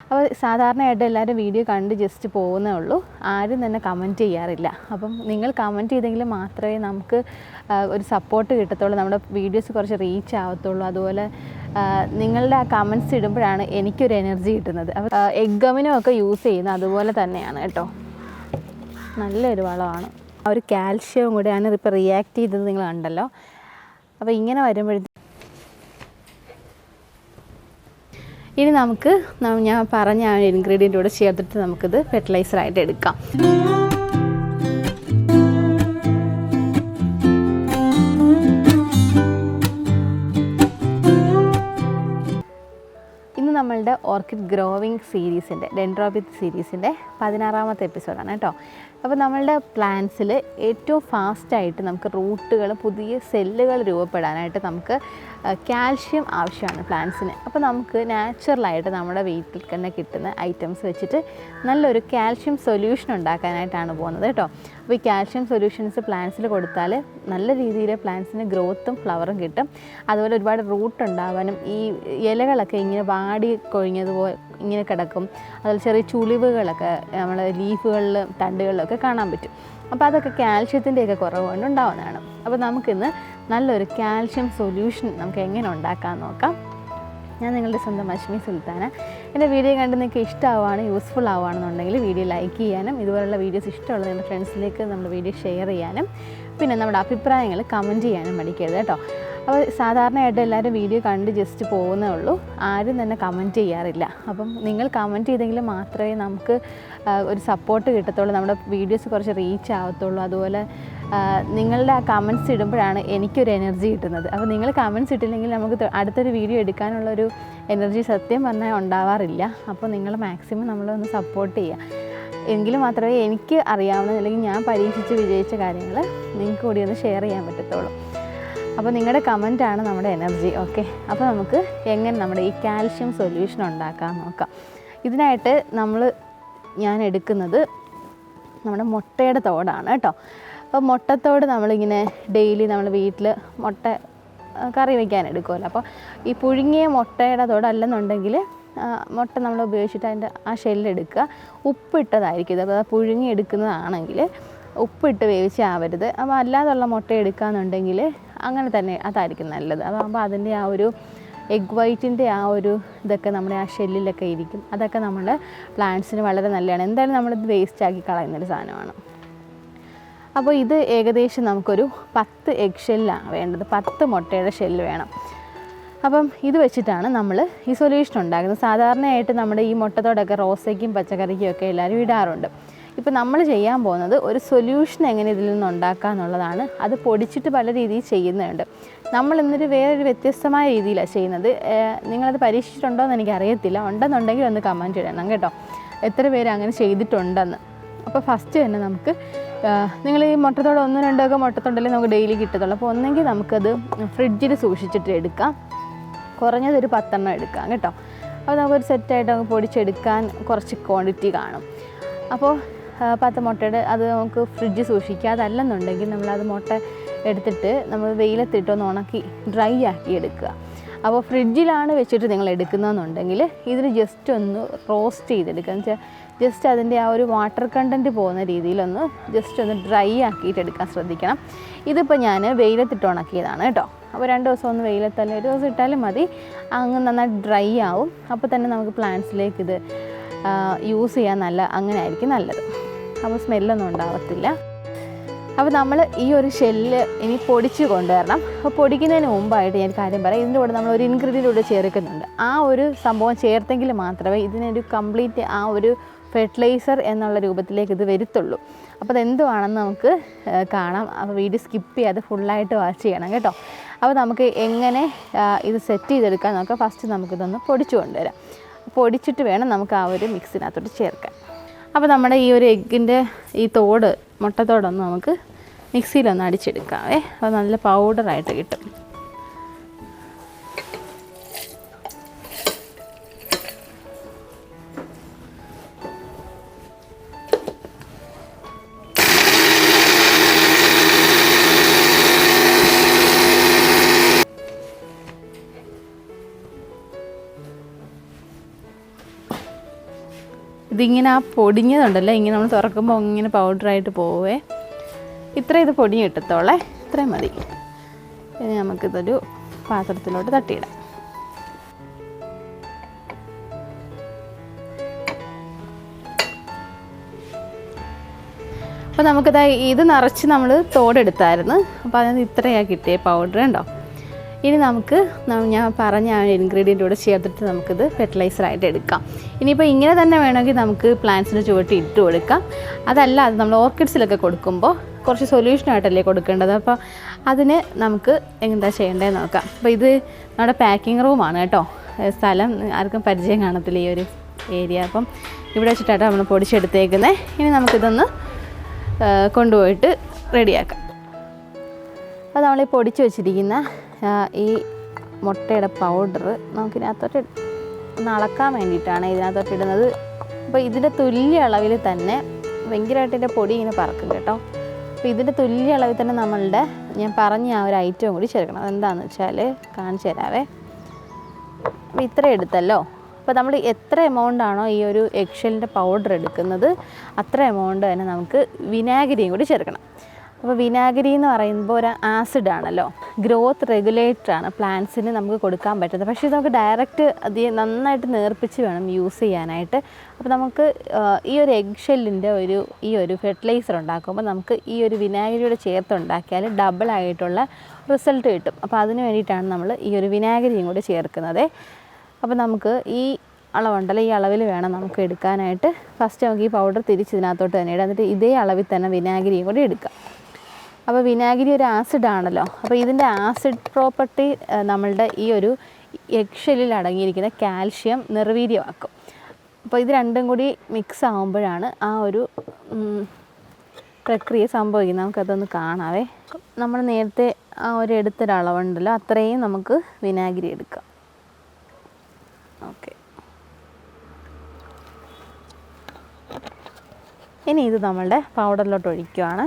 അപ്പോൾ സാധാരണയായിട്ട് എല്ലാവരും വീഡിയോ കണ്ട് ജസ്റ്റ് പോകുന്നേ ഉള്ളൂ, ആരും തന്നെ കമൻറ്റ് ചെയ്യാറില്ല. അപ്പം നിങ്ങൾ കമൻറ്റ് ചെയ്തെങ്കിൽ മാത്രമേ നമുക്ക് ഒരു സപ്പോർട്ട് കിട്ടത്തുള്ളൂ, നമ്മുടെ വീഡിയോസ് കുറച്ച് റീച്ച് ആവത്തുള്ളൂ. അതുപോലെ നിങ്ങളുടെ ആ കമൻറ്റ്സ് ഇടുമ്പോഴാണ് എനിക്കൊരു എനർജി കിട്ടുന്നത്. അപ്പോൾ എഗ്ഗമിനും ഒക്കെ യൂസ് ചെയ്യുന്നത് അതുപോലെ തന്നെയാണ് കേട്ടോ, നല്ലൊരു വളമാണ്. ആ ഒരു കാൽഷ്യവും കൂടെയാണ് ഇപ്പോൾ റിയാക്ട് ചെയ്തത്, നിങ്ങൾ കണ്ടല്ലോ. അപ്പോൾ ഇങ്ങനെ വരുമ്പോഴത്തേക്കും ഇനി നമുക്ക് ഞാൻ പറഞ്ഞ ആ ഇൻഗ്രീഡിയൻ്റ് കൂടെ ചേർത്തിട്ട് നമുക്കിത് ഫെർട്ടിലൈസറായിട്ട് എടുക്കാം. ഇന്ന് നമ്മളുടെ ഓർക്കിഡ് ഗ്രോവിങ് സീരീസിൻ്റെ ഡെൻഡ്രോബിയം സീരീസിൻ്റെ 16ാമത്തെ എപ്പിസോഡാണ് കേട്ടോ. അപ്പോൾ നമ്മളുടെ പ്ലാന്റ്സിൽ ഏറ്റവും ഫാസ്റ്റായിട്ട് നമുക്ക് റൂട്ടുകൾ, പുതിയ സെല്ലുകൾ രൂപപ്പെടാനായിട്ട് നമുക്ക് കാൽഷ്യം ആവശ്യമാണ് പ്ലാന്റ്സിന്. അപ്പോൾ നമുക്ക് നാച്ചുറലായിട്ട് നമ്മുടെ വീട്ടിൽ തന്നെ കിട്ടുന്ന ഐറ്റംസ് വെച്ചിട്ട് നല്ലൊരു കാൽഷ്യം സൊല്യൂഷൻ ഉണ്ടാക്കാനായിട്ടാണ് പോകുന്നത് കേട്ടോ. അപ്പോൾ ഈ കാൽഷ്യം സൊല്യൂഷൻസ് പ്ലാന്റ്സിൽ കൊടുത്താൽ നല്ല രീതിയിൽ പ്ലാന്റ്സിന് ഗ്രോത്തും ഫ്ലവറും കിട്ടും. അതുപോലെ ഒരുപാട് റൂട്ട് ഉണ്ടാവാനും ഈ ഇലകളൊക്കെ ഇങ്ങനെ വാടി കൊഴിഞ്ഞതുപോലെ ഇങ്ങനെ കിടക്കും. അതുപോലെ ചെറിയ ചുളിവുകളൊക്കെ നമ്മൾ ലീഫുകളിലും തണ്ടുകളിലൊക്കെ കാണാൻ പറ്റും. അപ്പോൾ അതൊക്കെ കാൽഷ്യത്തിൻ്റെയൊക്കെ കുറവ് കൊണ്ട് ഉണ്ടാവുന്നതാണ്. അപ്പോൾ നമുക്കിന്ന് നല്ലൊരു കാൽഷ്യം സൊല്യൂഷൻ നമുക്ക് എങ്ങനെ ഉണ്ടാക്കാമെന്ന് നോക്കാം. ഞാൻ നിങ്ങളുടെ സ്വന്തം അശ്മി സുൽത്താന. എൻ്റെ വീഡിയോ കണ്ട് നിങ്ങൾക്ക് ഇഷ്ടമാവുകയാണ്, യൂസ്ഫുൾ ആവുകയാണെന്നുണ്ടെങ്കിൽ വീഡിയോ ലൈക്ക് ചെയ്യാനും ഇതുപോലുള്ള വീഡിയോസ് ഇഷ്ടമുള്ള നിങ്ങളുടെ ഫ്രണ്ട്സിലേക്ക് നമ്മുടെ വീഡിയോ ഷെയർ ചെയ്യാനും പിന്നെ നമ്മുടെ അഭിപ്രായങ്ങൾ കമൻറ്റ് ചെയ്യാനും മടിക്കരുത് കേട്ടോ. അപ്പോൾ സാധാരണയായിട്ട് എല്ലാവരും വീഡിയോ കണ്ട് ജസ്റ്റ് പോകുന്നേ ഉള്ളൂ, ആരും തന്നെ കമൻറ്റ് ചെയ്യാറില്ല. അപ്പം നിങ്ങൾ കമൻറ്റ് ചെയ്തെങ്കിൽ മാത്രമേ നമുക്ക് ഒരു സപ്പോർട്ട് കിട്ടത്തുള്ളൂ, നമ്മുടെ വീഡിയോസ് കുറച്ച് റീച്ച് ആവത്തുള്ളൂ. അതുപോലെ നിങ്ങളുടെ ആ കമൻറ്റ്സ് ഇടുമ്പോഴാണ് എനിക്കൊരു എനർജി കിട്ടുന്നത്. അപ്പോൾ നിങ്ങൾ കമൻറ്റ്സ് ഇട്ടില്ലെങ്കിൽ നമുക്ക് അടുത്തൊരു വീഡിയോ എടുക്കാനുള്ളൊരു എനർജി സത്യം പറഞ്ഞാൽ ഉണ്ടാവാറില്ല. അപ്പോൾ നിങ്ങൾ മാക്സിമം നമ്മളൊന്ന് സപ്പോർട്ട് ചെയ്യുക, എങ്കിലും മാത്രമേ എനിക്ക് അറിയാവുന്ന അല്ലെങ്കിൽ ഞാൻ പരീക്ഷിച്ച് വിജയിച്ച കാര്യങ്ങൾ നിങ്ങൾക്ക് കൂടി ഒന്ന് ഷെയർ ചെയ്യാൻ പറ്റത്തുള്ളൂ. അപ്പോൾ നിങ്ങളുടെ കമൻറ്റാണ് നമ്മുടെ എനർജി. ഓക്കെ, അപ്പോൾ നമുക്ക് എങ്ങനെ നമ്മുടെ ഈ കാൽഷ്യം സൊല്യൂഷൻ ഉണ്ടാക്കാൻ നോക്കാം. ഇതിനായിട്ട് ഞാൻ എടുക്കുന്നത് നമ്മുടെ മുട്ടയുടെ തോടാണ് കേട്ടോ. അപ്പോൾ മുട്ടത്തോട് നമ്മളിങ്ങനെ ഡെയിലി നമ്മൾ വീട്ടിൽ മുട്ട കറി വയ്ക്കാൻ എടുക്കുമല്ലോ. അപ്പോൾ ഈ പുഴുങ്ങിയ മുട്ടയുടെ തോടല്ലെന്നുണ്ടെങ്കിൽ മുട്ട നമ്മൾ ഉപയോഗിച്ചിട്ട് അതിൻ്റെ ആ ഷെല്ലെടുക്കുക, ഉപ്പിട്ടതായിരിക്കും ഇത്. അപ്പോൾ പുഴുങ്ങി എടുക്കുന്നതാണെങ്കിൽ ഉപ്പിട്ട് വേവിച്ചാവരുത്. അപ്പോൾ അല്ലാതുള്ള മുട്ട എടുക്കുകയെന്നുണ്ടെങ്കിൽ അങ്ങനെ തന്നെ അതായിരിക്കും നല്ലത്. അപ്പോൾ അതിൻ്റെ ആ ഒരു എഗ് വൈറ്റിൻ്റെ ആ ഒരു ഇതൊക്കെ നമ്മുടെ ആ ഷെല്ലിലൊക്കെ ഇരിക്കും. അതൊക്കെ നമ്മുടെ പ്ലാന്റ്സിന് വളരെ നല്ലതാണ്. എന്തായാലും നമ്മളിത് വേസ്റ്റാക്കി കളയുന്നൊരു സാധനമാണ്. അപ്പോൾ ഇത് ഏകദേശം നമുക്കൊരു 10 എഗ് ഷെല്ലാണ് വേണ്ടത്, 10 മുട്ടയുടെ ഷെല്ല് വേണം. അപ്പം ഇത് വെച്ചിട്ടാണ് നമ്മൾ ഈ സൊല്യൂഷൻ ഉണ്ടാക്കുന്നത്. സാധാരണയായിട്ട് നമ്മുടെ ഈ മുട്ടത്തോടൊക്കെ റോസയ്ക്കും പച്ചക്കറിക്കും ഒക്കെ എല്ലാവരും ഇടാറുണ്ട്. ഇപ്പോൾ നമ്മൾ ചെയ്യാൻ പോകുന്നത് ഒരു സൊല്യൂഷൻ എങ്ങനെ ഇതിൽ നിന്ന് ഉണ്ടാക്കുക എന്നുള്ളതാണ്. അത് പൊടിച്ചിട്ട് പല രീതിയിൽ ചെയ്യുന്നുണ്ട്. നമ്മൾ ഇന്നൊരു വേറൊരു വ്യത്യസ്തമായ രീതിയിലാണ് ചെയ്യുന്നത്. നിങ്ങളത് പരീക്ഷിച്ചിട്ടുണ്ടോ എന്ന് എനിക്കറിയത്തില്ല, ഉണ്ടെന്നുണ്ടെങ്കിൽ ഒന്ന് കമൻറ്റ് ഇടണം കേട്ടോ, എത്ര പേര് അങ്ങനെ ചെയ്തിട്ടുണ്ടെന്ന്. അപ്പോൾ ഫസ്റ്റ് തന്നെ നമുക്ക് നിങ്ങൾ ഈ മുട്ടത്തോട് 1-2 ഒക്കെ മുട്ടത്തോണ്ടല്ലേ നമുക്ക് ഡെയിലി കിട്ടത്തുള്ളൂ. അപ്പോൾ ഒന്നെങ്കിൽ നമുക്കത് ഫ്രിഡ്ജിൽ സൂക്ഷിച്ചിട്ട് എടുക്കാം, കുറഞ്ഞതൊരു 10 എണ്ണം എടുക്കാം കേട്ടോ. അപ്പോൾ നമുക്കൊരു സെറ്റായിട്ട് നമുക്ക് പൊടിച്ചെടുക്കാൻ കുറച്ച് ക്വാണ്ടിറ്റി കാണും. അപ്പോൾ 10 മുട്ടയുടെ അത് നമുക്ക് ഫ്രിഡ്ജിൽ സൂക്ഷിക്കുക. അതല്ലെന്നുണ്ടെങ്കിൽ നമ്മളത് മുട്ട എടുത്തിട്ട് നമ്മൾ വെയിലത്തിട്ടൊന്ന് ഉണക്കി ഡ്രൈ ആക്കി എടുക്കുക. അപ്പോൾ ഫ്രിഡ്ജിലാണ് വെച്ചിട്ട് നിങ്ങൾ എടുക്കുന്നതെന്നുണ്ടെങ്കിൽ ഇതിന് ജസ്റ്റ് ഒന്ന് റോസ്റ്റ് ചെയ്തെടുക്കുക. എന്ന് വെച്ചാൽ ജസ്റ്റ് അതിൻ്റെ ആ ഒരു വാട്ടർ കണ്ടൻറ്റ് പോകുന്ന രീതിയിലൊന്ന് ജസ്റ്റ് ഒന്ന് ഡ്രൈ ആക്കിയിട്ട് എടുക്കാൻ ശ്രദ്ധിക്കണം. ഇതിപ്പോൾ ഞാൻ വെയിലത്തിട്ട് ഉണക്കിയതാണ് കേട്ടോ. അപ്പോൾ 2 ദിവസം ഒന്ന് വെയിലത്തല്ല, 1 ദിവസം ഇട്ടാലും മതി, അങ്ങ് നന്നായി ഡ്രൈ ആവും. അപ്പോൾ തന്നെ നമുക്ക് പ്ലാന്റ്സിലേക്ക് ഇത് യൂസ് ചെയ്യാൻ അങ്ങനെ ആയിരിക്കും നല്ലത്. അപ്പോൾ സ്മെല്ലൊന്നും ഉണ്ടാകത്തില്ല. അപ്പോൾ നമ്മൾ ഈ ഒരു ഷെല്ല് ഇനി പൊടിച്ച് കൊണ്ടുവരണം. അപ്പോൾ പൊടിക്കുന്നതിന് മുമ്പായിട്ട് ഞാൻ കാര്യം പറയാം, ഇതിൻ്റെ കൂടെ നമ്മൾ ഒരു ഇൻഗ്രീഡിയൻ്റ് കൂടെ ചേർക്കുന്നുണ്ട്. ആ ഒരു സംഭവം ചേർത്തെങ്കിൽ മാത്രമേ ഇതിനൊരു കംപ്ലീറ്റ് ആ ഒരു ഫെർട്ടിലൈസർ എന്നുള്ള രൂപത്തിലേക്ക് ഇത് വരുത്തുള്ളൂ. അപ്പോൾ അതെന്തുവാണെന്ന് നമുക്ക് കാണാം. അപ്പോൾ വീഡിയോ സ്കിപ്പ് ചെയ്യാതെ ഫുള്ളായിട്ട് വാച്ച് ചെയ്യണം കേട്ടോ. അപ്പോൾ നമുക്ക് എങ്ങനെ ഇത് സെറ്റ് ചെയ്തെടുക്കാൻ നോക്കാം. ഫസ്റ്റ് നമുക്കിതൊന്ന് പൊടിച്ചു കൊണ്ടുവരാം. പൊടിച്ചിട്ട് വേണം നമുക്ക് ആ ഒരു മിക്സിനകത്തോട്ട് ചേർക്കാൻ. അപ്പോൾ നമ്മുടെ ഈ ഒരു എഗ്ഗിൻ്റെ ഈ തോട്, മുട്ടത്തോടൊന്ന് നമുക്ക് മിക്സിയിലൊന്ന് അടിച്ചെടുക്കാവേ. അപ്പോൾ നല്ല പൗഡറായിട്ട് കിട്ടും. ഇതിങ്ങനെ ആ പൊടിഞ്ഞതുണ്ടല്ലോ, ഇങ്ങനെ നമ്മൾ തുറക്കുമ്പോൾ ഇങ്ങനെ പൗഡറായിട്ട് പോവേ. ഇത് പൊടിഞ്ഞ് കിട്ടത്തോളെ, ഇത്രയും മതി. ഇനി നമുക്കിതൊരു പാത്രത്തിലോട്ട് തട്ടിയിടാം. അപ്പോൾ നമുക്കിത് ഇത് നിറച്ച് നമ്മൾ തോടെടുത്തായിരുന്നു. അപ്പോൾ അതിന് ഇത്രയാണ് കിട്ടിയ പൗഡർ ഉണ്ടോ. ഇനി നമുക്ക് ഞാൻ പറഞ്ഞ ആ ഇൻഗ്രീഡിയൻ്റ് കൂടെ ചേർത്തിട്ട് നമുക്കിത് ഫെർട്ടിലൈസറായിട്ട് എടുക്കാം. ഇനിയിപ്പോൾ ഇങ്ങനെ തന്നെ വേണമെങ്കിൽ നമുക്ക് പ്ലാന്റ്സിൻ്റെ ചുവട്ടി ഇട്ട് കൊടുക്കാം. അതല്ല, അത് നമ്മൾ ഓർക്കിഡ്സിലൊക്കെ കൊടുക്കുമ്പോൾ കുറച്ച് സൊല്യൂഷനായിട്ടല്ലേ കൊടുക്കേണ്ടത്. അപ്പോൾ അതിന് നമുക്ക് എന്താ ചെയ്യേണ്ടതെന്ന് നോക്കാം. അപ്പോൾ ഇത് നമ്മുടെ പാക്കിംഗ് റൂമാണ് കേട്ടോ. സ്ഥലം ആർക്കും പരിചയം കാണത്തില്ല ഈ ഒരു ഏരിയ. അപ്പം ഇവിടെ വെച്ചിട്ടാണ് നമ്മൾ പൊടിച്ചെടുത്തേക്കുന്നത്. ഇനി നമുക്കിതൊന്ന് കൊണ്ടുപോയിട്ട് റെഡിയാക്കാം. അപ്പോൾ നമ്മൾ ഈ പൊടിച്ച് വെച്ചിരിക്കുന്ന ഈ മുട്ടയുടെ പൗഡർ നമുക്കിതിനകത്തോട്ട് ഒന്ന് അളക്കാൻ വേണ്ടിയിട്ടാണ് ഇതിനകത്തോട്ട് ഇടുന്നത്. അപ്പോൾ ഇതിൻ്റെ തുല്യ അളവിൽ തന്നെ, ഭയങ്കരമായിട്ട് ഇതിൻ്റെ പൊടി ഇങ്ങനെ പറക്കും കേട്ടോ. അപ്പോൾ ഇതിൻ്റെ തുല്യ അളവിൽ തന്നെ നമ്മളുടെ ഞാൻ പറഞ്ഞ ആ ഒരു ഐറ്റവും കൂടി ചേർക്കണം. അതെന്താണെന്ന് വെച്ചാൽ കാണിച്ചു തരാവേ. അപ്പോൾ ഇത്ര എടുത്തല്ലോ. അപ്പോൾ നമ്മൾ എത്ര എമൗണ്ടാണോ ഈ ഒരു എഗ്ഷെല്ലിൻ്റെ പൗഡർ എടുക്കുന്നത് അത്ര എമൗണ്ട് തന്നെ നമുക്ക് വിനാഗിരിയും കൂടി ചേർക്കണം. അപ്പോൾ വിനാഗിരി എന്ന് പറയുമ്പോൾ ഒരു ആസിഡാണല്ലോ, ഗ്രോത്ത് റെഗുലേറ്ററാണ് പ്ലാന്റ്സിന് നമുക്ക് കൊടുക്കാൻ പറ്റുന്നത്. പക്ഷേ നമുക്ക് ഡയറക്റ്റ് നന്നായിട്ട് നേർപ്പിച്ച് വേണം യൂസ് ചെയ്യാനായിട്ട്. അപ്പോൾ നമുക്ക് ഈ ഒരു എഗ്ഷെല്ലിൻ്റെ ഈ ഒരു ഫെർട്ടിലൈസർ ഉണ്ടാക്കുമ്പോൾ നമുക്ക് ഈ ഒരു വിനാഗിരിയോട് ചേർത്തുണ്ടാക്കിയാൽ ഡബിളായിട്ടുള്ള റിസൾട്ട് കിട്ടും. അപ്പോൾ അതിന് വേണ്ടിയിട്ടാണ് നമ്മൾ ഈ ഒരു വിനാഗിരിയും കൂടി ചേർക്കുന്നത്. അപ്പോൾ നമുക്ക് ഈ അളവുണ്ടല്ലോ, ഈ അളവിൽ വേണം നമുക്ക് എടുക്കാനായിട്ട്. ഫസ്റ്റ് നമുക്ക് ഈ പൗഡർ തിരിച്ചതിനകത്തോട്ട് തന്നെ ഇടാം. എന്നിട്ട് ഇതേ അളവിൽ തന്നെ വിനാഗിരിയും കൂടി എടുക്കാം. അപ്പോൾ വിനാഗിരി ഒരു ആസിഡാണല്ലോ. അപ്പോൾ ഇതിൻ്റെ ആസിഡ് പ്രോപ്പർട്ടി നമ്മളുടെ ഈ ഒരു എഗ്ഷെല്ലിൽ അടങ്ങിയിരിക്കുന്ന കാൽഷ്യം നിർവീര്യമാക്കും. അപ്പോൾ ഇത് രണ്ടും കൂടി മിക്സ് ആകുമ്പോഴാണ് ആ ഒരു പ്രക്രിയ സംഭവിക്കുന്നത്. നമുക്കതൊന്ന് കാണാവേ. നമ്മൾ നേരത്തെ ആ ഒരു എടുത്തൊരളവുണ്ടല്ലോ, അത്രയും നമുക്ക് വിനാഗിരി എടുക്കാം. ഓക്കെ, ഇനി ഇത് നമ്മളുടെ പൗഡറിലോട്ട് ഒഴിക്കുകയാണ്.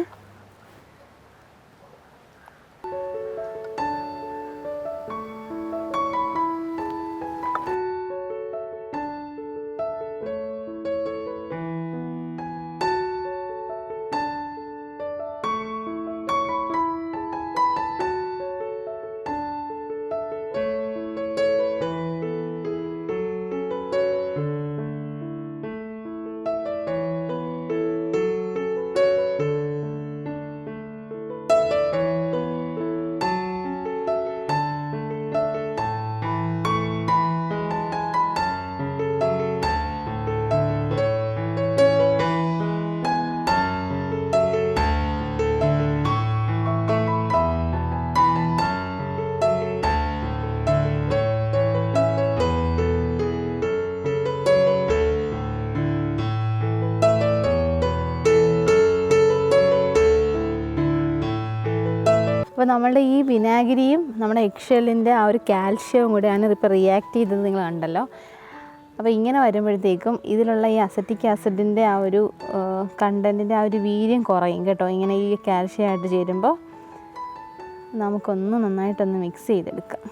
അപ്പോൾ നമ്മളുടെ ഈ വിനാഗിരിയും നമ്മുടെ എഗ്ഷെല്ലിൻ്റെ ആ ഒരു കാൽഷ്യവും കൂടെയാണ് ഇപ്പോൾ റിയാക്ട് ചെയ്തത്, നിങ്ങൾ കണ്ടല്ലോ. അപ്പോൾ ഇങ്ങനെ വരുമ്പോഴത്തേക്കും ഇതിലുള്ള ഈ അസറ്റിക് ആസിഡിൻ്റെ ആ ഒരു കണ്ടൻറ്റിൻ്റെ ആ ഒരു വീര്യം കുറയും കേട്ടോ. ഇങ്ങനെ ഈ കാൽഷ്യമായിട്ട് ചേരുമ്പോൾ നമുക്കൊന്ന് നന്നായിട്ടൊന്ന് മിക്സ് ചെയ്തെടുക്കാം.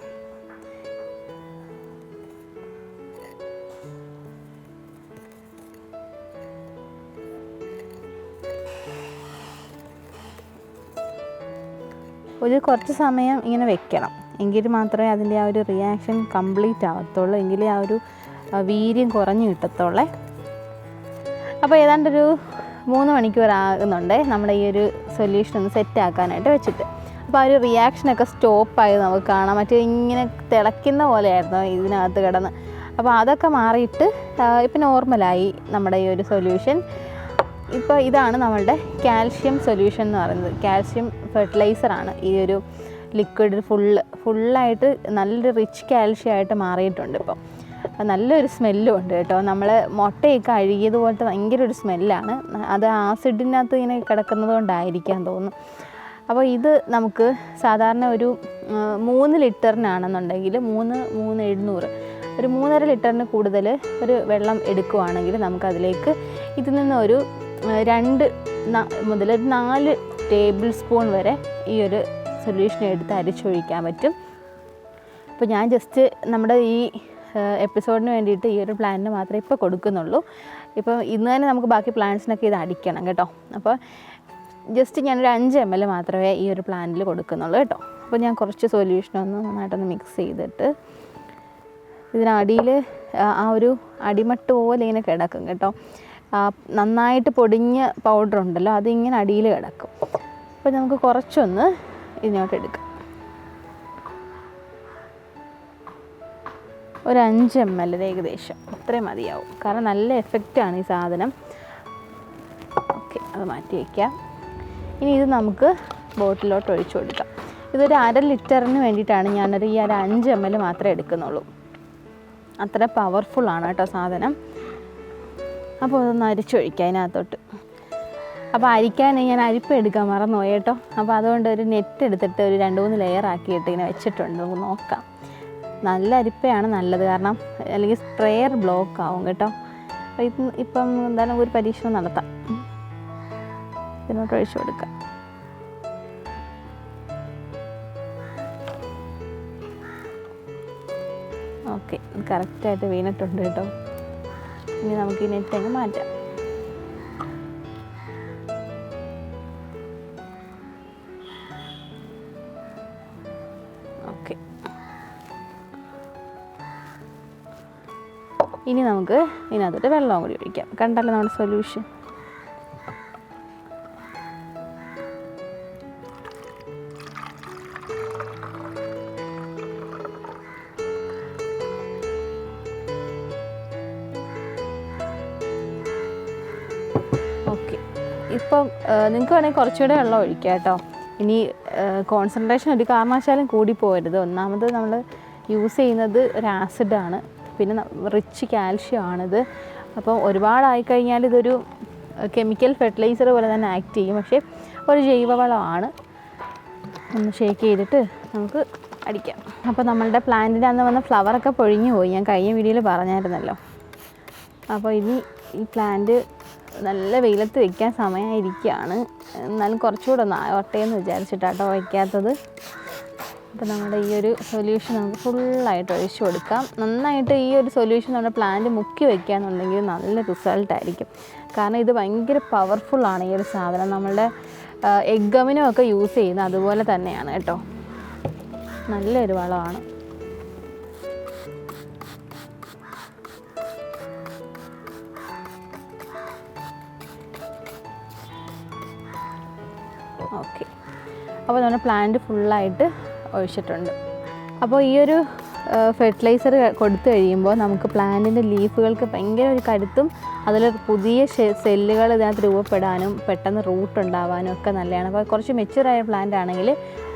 ഒരു കുറച്ച് സമയം ഇങ്ങനെ വെക്കണം, എങ്കിൽ മാത്രമേ അതിൻ്റെ ആ ഒരു റിയാക്ഷൻ കംപ്ലീറ്റ് ആവത്തുള്ളൂ, എങ്കിലേ ആ ഒരു വീര്യം കുറഞ്ഞു കിട്ടത്തുള്ളേ. അപ്പോൾ ഏതാണ്ടൊരു 3 മണിക്കൂർ ആകുന്നുണ്ട് നമ്മുടെ ഈ ഒരു സൊല്യൂഷൻ ഒന്ന് സെറ്റ് ആക്കാനായിട്ട് വെച്ചിട്ട്. അപ്പോൾ ആ ഒരു റിയാക്ഷനൊക്കെ സ്റ്റോപ്പായി നമുക്ക് കാണാം. മറ്റേ ഇങ്ങനെ തിളയ്ക്കുന്ന പോലെയായിരുന്നു ഇതിനകത്ത് കിടന്ന്. അപ്പോൾ അതൊക്കെ മാറിയിട്ട് ഇപ്പം നോർമലായി നമ്മുടെ ഈ ഒരു സൊല്യൂഷൻ. ഇപ്പോൾ ഇതാണ് നമ്മളുടെ കാൽഷ്യം സൊല്യൂഷൻ എന്ന് പറയുന്നത്. കാൽഷ്യം ഫെർട്ടിലൈസറാണ് ഈ ഒരു ലിക്വിഡ്. ഫുള്ളായിട്ട് നല്ലൊരു റിച്ച് കാൽഷ്യമായിട്ട് മാറിയിട്ടുണ്ട്. ഇപ്പോൾ നല്ലൊരു സ്മെല്ലും ഉണ്ട് കേട്ടോ. നമ്മൾ മുട്ടയൊക്കെ അഴുകിയതുപോലത്തെ ഭയങ്കര ഒരു സ്മെല്ലാണ്. അത് ആസിഡിനകത്ത് ഇങ്ങനെ കിടക്കുന്നത് കൊണ്ടായിരിക്കാൻ തോന്നുന്നു. അപ്പോൾ ഇത് നമുക്ക് സാധാരണ ഒരു 3 ലിറ്ററിനാണെന്നുണ്ടെങ്കിൽ 3,700 ഒരു 3.5 ലിറ്ററിന് കൂടുതൽ ഒരു വെള്ളം എടുക്കുകയാണെങ്കിൽ നമുക്കതിലേക്ക് ഇതിൽ നിന്നൊരു 2 മുതൽ 4 ടേബിൾ സ്പൂൺ വരെ ഈ ഒരു സൊല്യൂഷൻ എടുത്ത് അരിച്ചൊഴിക്കാൻ പറ്റും. അപ്പോൾ ഞാൻ ജസ്റ്റ് നമ്മുടെ ഈ എപ്പിസോഡിന് വേണ്ടിയിട്ട് ഈ ഒരു പ്ലാന്റിന് മാത്രമേ ഇപ്പോൾ കൊടുക്കുന്നുള്ളൂ. ഇപ്പോൾ ഇന്ന് തന്നെ നമുക്ക് ബാക്കി പ്ലാന്റ്സിനൊക്കെ ഇത് അടിക്കണം കേട്ടോ. അപ്പോൾ ജസ്റ്റ് ഞാനൊരു 5 ml മാത്രമേ ഈ ഒരു പ്ലാന്റിൽ കൊടുക്കുന്നുള്ളൂ കേട്ടോ. അപ്പോൾ ഞാൻ കുറച്ച് സൊല്യൂഷനൊന്ന് നന്നായിട്ടൊന്ന് മിക്സ് ചെയ്തിട്ട് ഇതിനടിയിൽ ആ ഒരു അടിമട്ട് പോലെ ഇങ്ങനെ കിടക്കും കേട്ടോ. നന്നായിട്ട് പൊടിഞ്ഞ പൗഡർ ഉണ്ടല്ലോ അതിങ്ങനെ അടിയിൽ കിടക്കും. അപ്പോൾ നമുക്ക് കുറച്ചൊന്ന് ഇതിനോട്ട് എടുക്കാം. ഒരു 5 ml ഏകദേശം അത്രയും മതിയാവും. കാരണം നല്ല എഫക്റ്റാണ് ഈ സാധനം. ഓക്കെ, അത് മാറ്റി വയ്ക്കാം. ഇനി ഇത് നമുക്ക് ബോട്ടിലോട്ട് ഒഴിച്ചു കൊടുക്കാം. ഇതൊരു 1/2 ലിറ്ററിന് വേണ്ടിയിട്ടാണ് ഞാനൊരു ഈ 5 ml മാത്രമേ എടുക്കുന്നുള്ളൂ. അത്ര പവർഫുള്ളാണ് കേട്ടോ സാധനം. അപ്പോൾ അതൊന്ന് അരിച്ചൊഴിക്കാം അതിനകത്തോട്ട്. അപ്പോൾ അരിക്കാൻ ഞാൻ അരിപ്പ എടുക്കാൻ മറന്നുപോയി കേട്ടോ. അപ്പോൾ അതുകൊണ്ട് ഒരു നെറ്റ് എടുത്തിട്ട് ഒരു 2-3 ലെയർ ആക്കിയിട്ട് ഇങ്ങനെ വെച്ചിട്ടുണ്ട്. നമുക്ക് നോക്കാം. നല്ല അരിപ്പയാണ് നല്ലത്, കാരണം അല്ലെങ്കിൽ സ്പ്രെയർ ബ്ലോക്ക് ആവും കേട്ടോ. അപ്പോൾ ഇപ്പം എന്തായാലും ഒരു പരീക്ഷണം നടത്താം. ഇതിനോട്ട് ഒഴിച്ചു കൊടുക്കാം. ഓക്കെ, കറക്റ്റായിട്ട് വീണിട്ടുണ്ട് കേട്ടോ. ഇനി നമുക്ക് ഈ നെറ്റ് അങ്ങ് മാറ്റാം. ഓക്കെ, ഇനി നമുക്ക് ഇതിനകത്തോട്ട് വെള്ളം കൂടി ഒഴിക്കാം. കണ്ടല്ലോ നമ്മുടെ സൊല്യൂഷൻ. ഇപ്പം നിങ്ങൾക്ക് വേണമെങ്കിൽ കുറച്ചുകൂടെ വെള്ളം ഒഴിക്കാം കേട്ടോ. ഇനി കോൺസെൻട്രേഷൻ ഒരു കാരണവശാലും കൂടിപ്പോകരുത്. ഒന്നാമത് നമ്മൾ യൂസ് ചെയ്യുന്നത് ഒരു ആസിഡാണ്, പിന്നെ റിച്ച് കാൽഷ്യം ആണിത്. അപ്പോൾ ഒരുപാടായിക്കഴിഞ്ഞാൽ ഇതൊരു കെമിക്കൽ ഫെർട്ടിലൈസർ പോലെ തന്നെ ആക്ട് ചെയ്യും. പക്ഷേ ഒരു ജൈവവളമാണ്. ഒന്ന് ഷേക്ക് ചെയ്തിട്ട് നമുക്ക് അടിക്കാം. അപ്പോൾ നമ്മളുടെ പ്ലാന്റിൻ്റെ അന്ന് വന്ന ഫ്ലവറൊക്കെ പൊഴിഞ്ഞു പോയി, ഞാൻ കഴിഞ്ഞ വീഡിയോയിൽ പറഞ്ഞായിരുന്നല്ലോ. അപ്പോൾ ഇനി ഈ പ്ലാന്റ് നല്ല വെയിലത്ത് വയ്ക്കാൻ സമയമായിരിക്കുകയാണ്. എന്നാലും കുറച്ചുകൂടെ ഒന്ന് ആവട്ടെ എന്ന് വിചാരിച്ചിട്ടാട്ടോ വയ്ക്കാത്തത്. അപ്പോൾ നമ്മുടെ ഈ ഒരു സൊല്യൂഷൻ നമുക്ക് ഫുള്ളായിട്ട് ഒഴിച്ചു കൊടുക്കാം. നന്നായിട്ട് ഈ ഒരു സൊല്യൂഷൻ നമ്മുടെ പ്ലാന്റ് മുക്കി വയ്ക്കുകയെന്നുണ്ടെങ്കിൽ നല്ല റിസൾട്ടായിരിക്കും. കാരണം ഇത് ഭയങ്കര പവർഫുള്ളാണ് ഈ ഒരു സാധനം. നമ്മളുടെ എഗ്ഗമിനും ഒക്കെ യൂസ് ചെയ്യുന്നത് അതുപോലെ തന്നെയാണ് കേട്ടോ. നല്ലൊരു വളമാണ്. ഓക്കെ, അപ്പോൾ നമ്മുടെ പ്ലാന്റ് ഫുള്ളായിട്ട് ഒഴിച്ചിട്ടുണ്ട്. അപ്പോൾ ഈ ഒരു ഫെർട്ടിലൈസർ കൊടുത്തു കഴിയുമ്പോൾ നമുക്ക് പ്ലാന്റിൻ്റെ ലീഫുകൾക്ക് ഭയങ്കര ഒരു കരുത്തും അതിൽ പുതിയ സെല്ലുകൾ ഇതിനകത്ത് രൂപപ്പെടാനും പെട്ടെന്ന് റൂട്ട് ഉണ്ടാവാനും ഒക്കെ നല്ലതാണ്. അപ്പോൾ കുറച്ച് മെച്യൂറായ പ്ലാന്റ് ആണെങ്കിൽ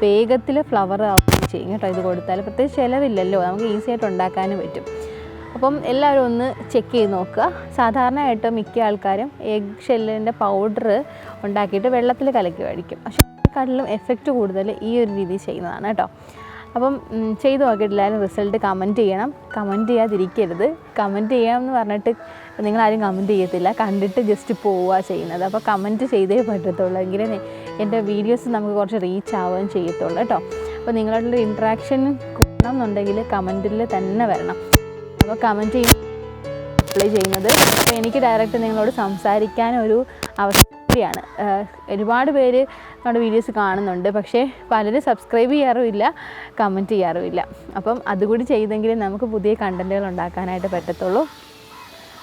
വേഗത്തിൽ ഫ്ലവർ ആവുകയും ചെയ്യും കേട്ടോ. ഇത് കൊടുത്താൽ പ്രത്യേകിച്ച് ചിലവില്ലല്ലോ, നമുക്ക് ഈസി ആയിട്ട് ഉണ്ടാക്കാനും പറ്റും. അപ്പം എല്ലാവരും ഒന്ന് ചെക്ക് ചെയ്ത് നോക്കുക. സാധാരണയായിട്ട് മിക്ക ആൾക്കാരും എഗ് ഷെല്ലിൻ്റെ പൗഡർ ഉണ്ടാക്കിയിട്ട് വെള്ളത്തിൽ കലക്കി കഴിക്കും. പക്ഷേ അതിനെക്കാട്ടിലും എഫക്റ്റ് കൂടുതൽ ഈ ഒരു രീതി ചെയ്യുന്നതാണ് കേട്ടോ. അപ്പം ചെയ്ത് നോക്കിയിട്ടില്ലാലും റിസൾട്ട് കമൻറ്റ് ചെയ്യണം. കമൻറ്റ് ചെയ്യാതിരിക്കരുത്. കമൻറ്റ് ചെയ്യാമെന്ന് പറഞ്ഞിട്ട് നിങ്ങളാരും കമൻറ്റ് ചെയ്യത്തില്ല, കണ്ടിട്ട് ജസ്റ്റ് പോവുക ചെയ്യുന്നത്. അപ്പോൾ കമൻറ്റ് ചെയ്തേ പറ്റത്തുള്ളൂ, എങ്കിലേ എൻ്റെ വീഡിയോസ് നമുക്ക് കുറച്ച് റീച്ച് ആവുകയും ചെയ്യത്തുള്ളൂ കേട്ടോ. അപ്പോൾ നിങ്ങളുടെ ഇൻട്രാക്ഷൻ കൂടണം എന്നുണ്ടെങ്കിൽ കമൻറ്റിൽ തന്നെ വരണം. അപ്പോൾ കമൻറ്റ് അപ്ലൈ ചെയ്യുന്നത് അപ്പോൾ എനിക്ക് ഡയറക്റ്റ് നിങ്ങളോട് സംസാരിക്കാനൊരു അവസരമാണ്. ഒരുപാട് പേര് നമ്മുടെ വീഡിയോസ് കാണുന്നുണ്ട്, പക്ഷേ പലരും സബ്സ്ക്രൈബ് ചെയ്യാറുമില്ല, കമൻറ്റ് ചെയ്യാറുമില്ല. അപ്പം അതുകൂടി ചെയ്തെങ്കിലേ നമുക്ക് പുതിയ കണ്ടൻറ്റുകൾ ഉണ്ടാക്കാനായിട്ട് പറ്റത്തുള്ളൂ,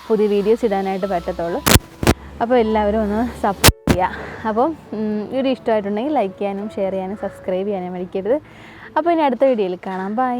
പുതിയ വീഡിയോസ് ഇടാനായിട്ട് പറ്റത്തുള്ളൂ. അപ്പോൾ എല്ലാവരും ഒന്ന് സപ്പോർട്ട് ചെയ്യുക. അപ്പം വീഡിയോ ഇഷ്ടമായിട്ടുണ്ടെങ്കിൽ ലൈക്ക് ചെയ്യാനും ഷെയർ ചെയ്യാനും സബ്സ്ക്രൈബ് ചെയ്യാനും മടിക്കരുത്. അപ്പോൾ ഇനി അടുത്ത വീഡിയോയിൽ കാണാം. ബൈ.